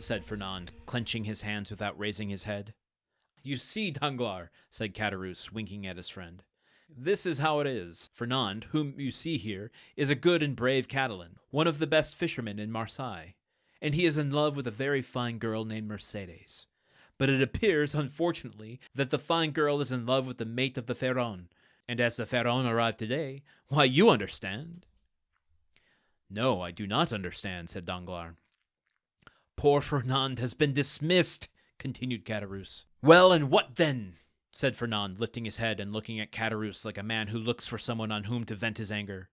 said Fernand, clenching his hands without raising his head. You see, Danglars, said Caderousse, winking at his friend. This is how it is. Fernand, whom you see here, is a good and brave Catalan, one of the best fishermen in Marseille, and he is in love with a very fine girl named Mercédès. But it appears, unfortunately, that the fine girl is in love with the mate of the Fernand, and as the Fernand arrived today, why, you understand. No, I do not understand, said Danglars. Poor Fernand has been dismissed, continued Caderousse. Well, and what then? Said Fernand, lifting his head and looking at Caderousse like a man who looks for someone on whom to vent his anger.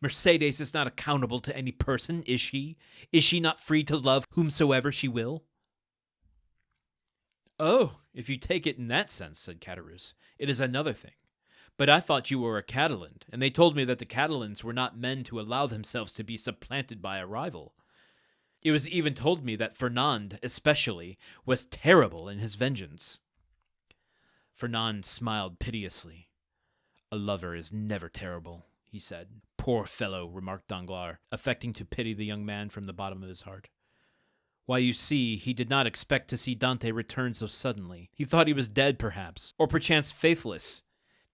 Mercédès is not accountable to any person, is she? Is she not free to love whomsoever she will? Oh, if you take it in that sense, said Caderousse, it is another thing. But I thought you were a Catalan, and they told me that the Catalans were not men to allow themselves to be supplanted by a rival. It was even told me that Fernand, especially, was terrible in his vengeance. Fernand smiled piteously. A lover is never terrible, he said. Poor fellow, remarked Danglars, affecting to pity the young man from the bottom of his heart. Why, you see, he did not expect to see Dantès return so suddenly. He thought he was dead, perhaps, or perchance faithless.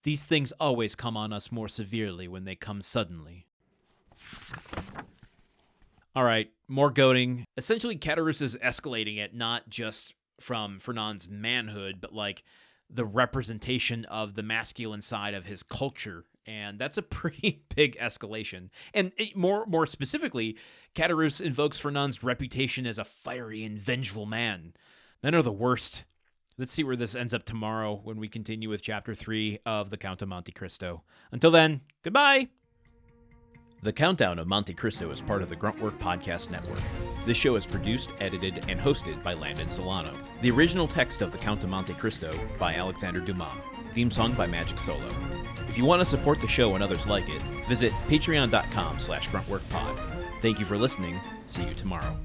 These things always come on us more severely when they come suddenly. All right, more goading. Essentially, Caderousse is escalating it not just from Fernand's manhood, but like the representation of the masculine side of his culture. And that's a pretty big escalation. And more specifically, Caderousse invokes Fernand's reputation as a fiery and vengeful man. Men are the worst. Let's see where this ends up tomorrow when we continue with Chapter 3 of The Count of Monte Cristo. Until then, goodbye! The Countdown of Monte Cristo is part of the Gruntwork Podcast Network. This show is produced, edited, and hosted by Landon Solano. The original text of The Count of Monte Cristo by Alexander Dumas. Theme song by Magic Solo. If you want to support the show and others like it, visit patreon.com/gruntworkpod. Thank you for listening. See you tomorrow.